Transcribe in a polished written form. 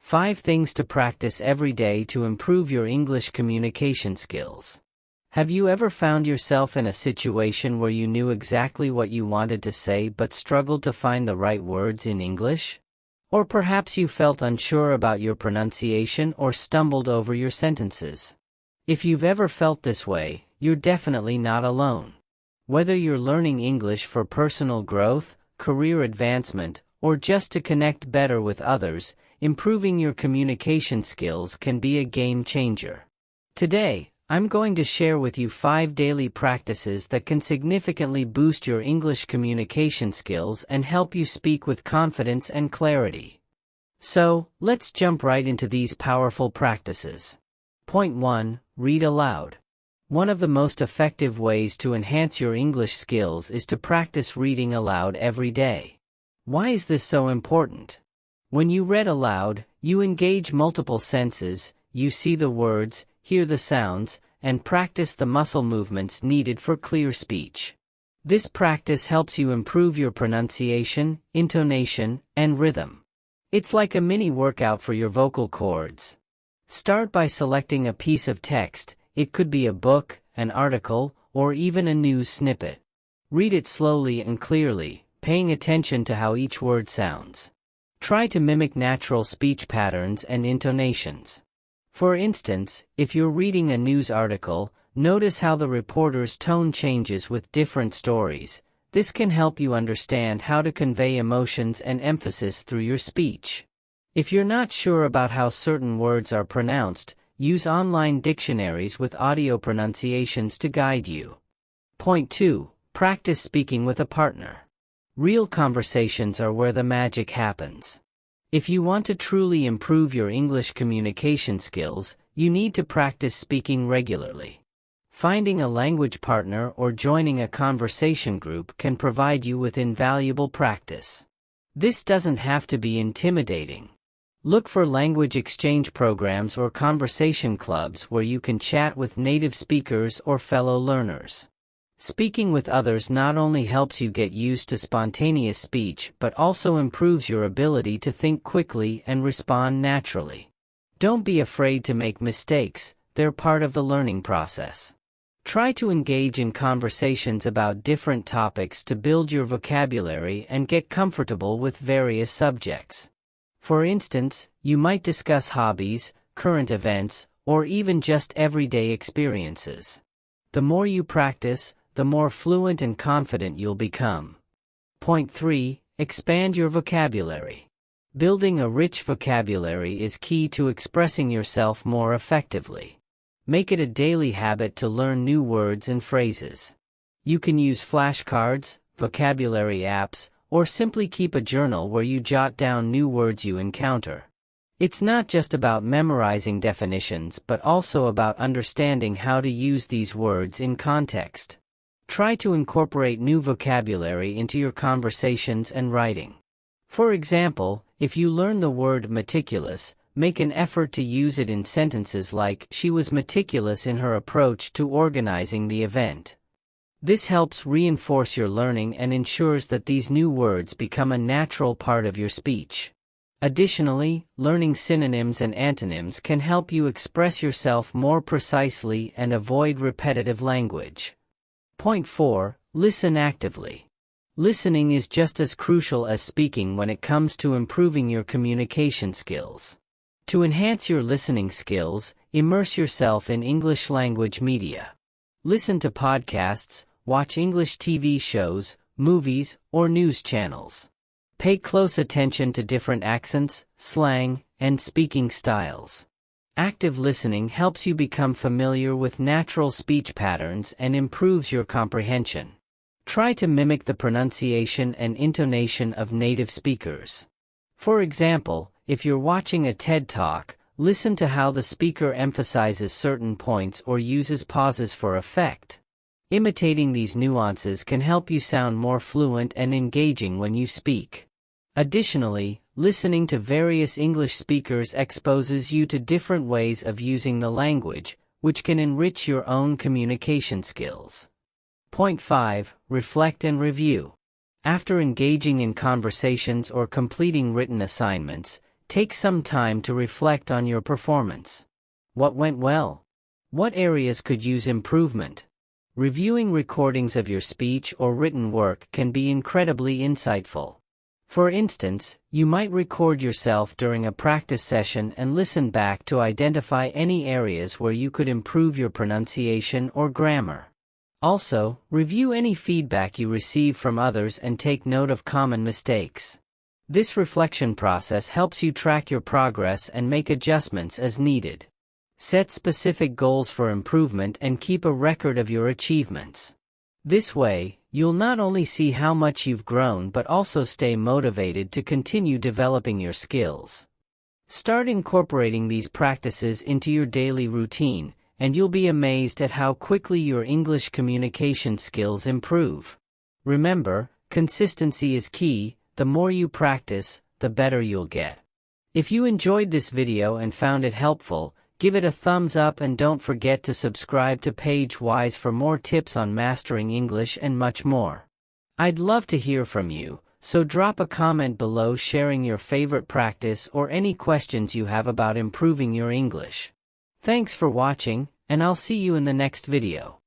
5 things to practice every day to improve your English communication skills. Have you ever found yourself in a situation where you knew exactly what you wanted to say but struggled to find the right words in English? Or perhaps you felt unsure about your pronunciation or stumbled over your sentences. If you've ever felt this way, you're definitely not alone. Whether you're learning English for personal growth, career advancement, or just to connect better with others, improving your communication skills can be a game changer. Today, I'm going to share with you 5 daily practices that can significantly boost your English communication skills and help you speak with confidence and clarity. So, let's jump right into these powerful practices. Point 1. Read aloud. One of the most effective ways to enhance your English skills is to practice reading aloud every day. Why is this so important? When you read aloud, you engage multiple senses, you see the words, hear the sounds, and practice the muscle movements needed for clear speech. This practice helps you improve your pronunciation, intonation, and rhythm. It's like a mini workout for your vocal cords. Start by selecting a piece of text. It could be a book, an article, or even a news snippet. Read it slowly and clearly, paying attention to how each word sounds. Try to mimic natural speech patterns and intonations. For instance, if you're reading a news article, notice how the reporter's tone changes with different stories. This can help you understand how to convey emotions and emphasis through your speech. If you're not sure about how certain words are pronounced, use online dictionaries with audio pronunciations to guide you. Point 2. Practice speaking with a partner. Real conversations are where the magic happens. If you want to truly improve your English communication skills, you need to practice speaking regularly. Finding a language partner or joining a conversation group can provide you with invaluable practice. This doesn't have to be intimidating. Look for language exchange programs or conversation clubs where you can chat with native speakers or fellow learners. Speaking with others not only helps you get used to spontaneous speech but also improves your ability to think quickly and respond naturally. Don't be afraid to make mistakes, they're part of the learning process. Try to engage in conversations about different topics to build your vocabulary and get comfortable with various subjects. For instance, you might discuss hobbies, current events, or even just everyday experiences. The more you practice, the more fluent and confident you'll become. Point 3. Expand your vocabulary. Building a rich vocabulary is key to expressing yourself more effectively. Make it a daily habit to learn new words and phrases. You can use flashcards, vocabulary apps, or simply keep a journal where you jot down new words you encounter. It's not just about memorizing definitions but also about understanding how to use these words in context. Try to incorporate new vocabulary into your conversations and writing. For example, if you learn the word meticulous, make an effort to use it in sentences like, "She was meticulous in her approach to organizing the event." This helps reinforce your learning and ensures that these new words become a natural part of your speech. Additionally, learning synonyms and antonyms can help you express yourself more precisely and avoid repetitive language. Point 4. Listen actively. Listening is just as crucial as speaking when it comes to improving your communication skills. To enhance your listening skills, immerse yourself in English language media. Listen to podcasts, watch English TV shows, movies, or news channels. Pay close attention to different accents, slang, and speaking styles. Active listening helps you become familiar with natural speech patterns and improves your comprehension. Try to mimic the pronunciation and intonation of native speakers. For example, if you're watching a TED Talk, listen to how the speaker emphasizes certain points or uses pauses for effect. Imitating these nuances can help you sound more fluent and engaging when you speak. Additionally, listening to various English speakers exposes you to different ways of using the language, which can enrich your own communication skills. Point 5. Reflect and review. After engaging in conversations or completing written assignments, take some time to reflect on your performance. What went well? What areas could use improvement? Reviewing recordings of your speech or written work can be incredibly insightful. For instance, you might record yourself during a practice session and listen back to identify any areas where you could improve your pronunciation or grammar. Also, review any feedback you receive from others and take note of common mistakes. This reflection process helps you track your progress and make adjustments as needed. Set specific goals for improvement and keep a record of your achievements. This way, you'll not only see how much you've grown but also stay motivated to continue developing your skills. Start incorporating these practices into your daily routine, and you'll be amazed at how quickly your English communication skills improve. Remember, consistency is key. The more you practice, the better you'll get. If you enjoyed this video and found it helpful, give it a thumbs up and don't forget to subscribe to Pagewise for more tips on mastering English and much more. I'd love to hear from you, so drop a comment below sharing your favorite practice or any questions you have about improving your English. Thanks for watching, and I'll see you in the next video.